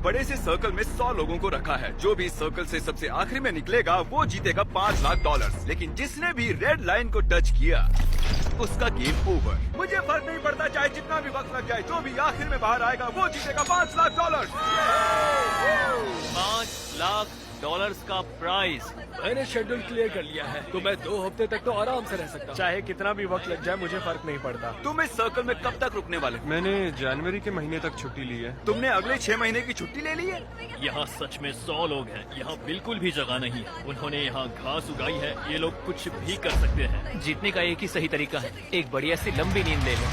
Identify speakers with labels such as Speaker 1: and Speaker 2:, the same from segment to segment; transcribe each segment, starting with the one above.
Speaker 1: बड़े से सर्कल में 100 लोगों को रखा है। जो भी इस सर्कल से सबसे आखिरी में निकलेगा वो जीतेगा $5 लाख। लेकिन जिसने भी रेड लाइन को टच किया उसका गेम ओवर। मुझे फर्क नहीं पड़ता चाहे जितना भी वक्त लग जाए, जो भी आखिर में बाहर आएगा वो जीतेगा $5 लाख।
Speaker 2: $5 लाख का प्राइज।
Speaker 3: मैंने शेड्यूल क्लियर कर लिया है, तो मैं 2 हफ्ते तक तो आराम से रह सकता हूँ।
Speaker 4: चाहे कितना भी वक्त लग जाए मुझे फर्क नहीं पड़ता।
Speaker 1: तुम इस सर्कल में कब तक रुकने वाले हो?
Speaker 5: मैंने जनवरी के महीने तक छुट्टी ली है।
Speaker 1: तुमने अगले 6 महीने की छुट्टी ले ली है?
Speaker 2: यहाँ सच में 100 लोग हैं। यहाँ बिल्कुल भी जगह नहीं है। उन्होंने यहाँ घास उगाई है। ये लोग कुछ भी कर सकते हैं।
Speaker 6: जीतने का एक ही सही तरीका है, एक बढ़िया सी लंबी नींद ले लो।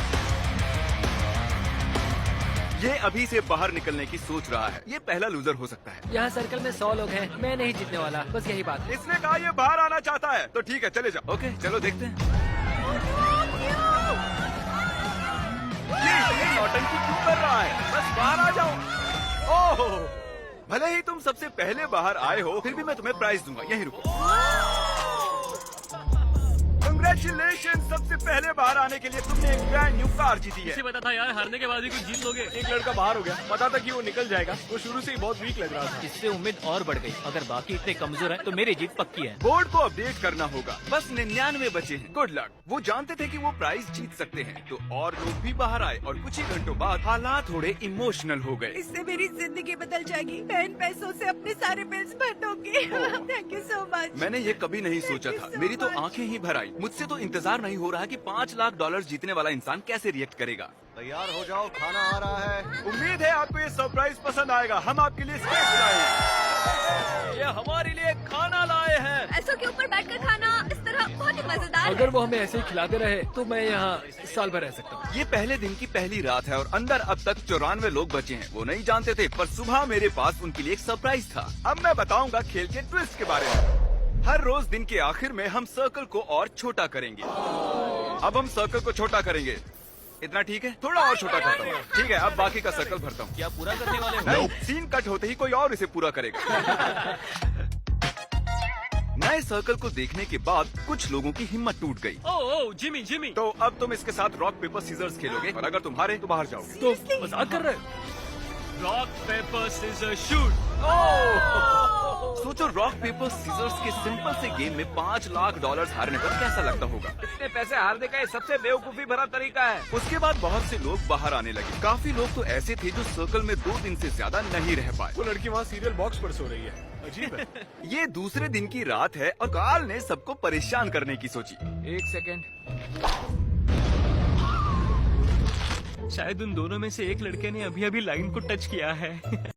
Speaker 1: ये अभी से बाहर निकलने की सोच रहा है। ये पहला लूजर हो सकता है।
Speaker 6: यहाँ सर्कल में 100 लोग हैं, मैं नहीं जीतने वाला, बस यही बात है।
Speaker 1: इसने कहा ये बाहर आना चाहता है, तो ठीक है चले जाओ। ओके चलो देखते हैं। ये नौटंकी क्यों कर रहा है? बस बाहर आ जाओ। ओह, भले ही तुम सबसे पहले बाहर आए हो, फिर भी मैं तुम्हें प्राइज दूंगा। यहीं रुको। कंग्रेचुलेशन, सबसे पहले बाहर आने के लिए तुमने एक ब्रांड न्यू कार जीती है।
Speaker 2: इसे पता था यार, हारने के बाद भी कुछ जीत लोगे।
Speaker 4: एक लड़का बाहर हो गया, पता था कि वो निकल जाएगा। वो शुरू से ही बहुत वीक लग रहा था।
Speaker 6: इससे उम्मीद और बढ़ गई। अगर बाकी इतने कमजोर हैं, तो मेरी जीत पक्की है।
Speaker 1: बोर्ड को अपडेट करना होगा। बस 99 बचे हैं। Good luck. वो जानते थे कि वो प्राइज जीत सकते हैं, तो और लोग भी बाहर आए और कुछ ही घंटों बाद हालात थोड़े इमोशनल हो गए।
Speaker 7: इससे मेरी जिंदगी बदल जाएगी। मैं इन पैसों से अपने सारे बिल्स भर दूंगी। Thank you so much.
Speaker 1: मैंने ये कभी नहीं सोचा था। मेरी तो आंखें ही भर आई। मुझसे तो इंतजार नहीं हो रहा कि $5 लाख जीतने वाला इंसान कैसे रिएक्ट करेगा।
Speaker 8: तैयार हो जाओ, खाना आ रहा है।
Speaker 1: उम्मीद है आपको ये सरप्राइज पसंद आएगा। हम आपके लिए स्टेज लाए हैं।
Speaker 2: ये हमारे लिए खाना लाए हैं।
Speaker 7: पैसों के ऊपर बैठकर खाना इस तरह बहुत ही मजेदार
Speaker 3: अगर वो हमें ऐसे ही खिलाते रहे तो मैं यहाँ साल भर रह सकता हूँ।
Speaker 1: ये पहले दिन की पहली रात है और अंदर अब तक 94 लोग बचे हैं। वो नहीं जानते थे, पर सुबह मेरे पास उनके लिए एक सरप्राइज था। अब मैं बताऊंगा खेल के ट्विस्ट के बारे में। हर रोज दिन के आखिर में हम सर्कल को और छोटा करेंगे। अब हम सर्कल को छोटा करेंगे। इतना ठीक है? थोड़ा और छोटा करता हूँ। ठीक है, अब बाकी का सर्कल भरता हूँ।
Speaker 2: क्या पूरा करने वाले हो?
Speaker 1: नहीं, सीन कट होते ही कोई और इसे पूरा करेगा। नए सर्कल को देखने के बाद कुछ लोगों की हिम्मत टूट गई।
Speaker 2: ओह जिमी।
Speaker 1: तो अब तुम इसके साथ रॉक पेपर सीजर्स खेलोगे और अगर तुम हारे तो बाहर जाओगे।
Speaker 3: तो मजाक कर रहे हैं?
Speaker 2: Rock paper scissor shoot.
Speaker 1: सोचो, रॉक पेपर सीजर्स के सिंपल से गेम में $5 लाख हारने पर कैसा लगता होगा।
Speaker 4: इतने पैसे हारने का ये सबसे बेवकूफी भरा तरीका है।
Speaker 1: उसके बाद बहुत से लोग बाहर आने लगे। काफी लोग तो ऐसे थे जो सर्कल में 2 दिन से ज्यादा नहीं रह पाए।
Speaker 4: वो लड़की वहाँ सीरियल बॉक्स पर सो रही है। अजीब है।
Speaker 1: ये दूसरे दिन की रात है और कार्ल ने सबको परेशान करने की सोची।
Speaker 3: 1 सेकेंड।
Speaker 2: शायद उन दोनों में से एक लड़के ने अभी लाइन को टच किया है।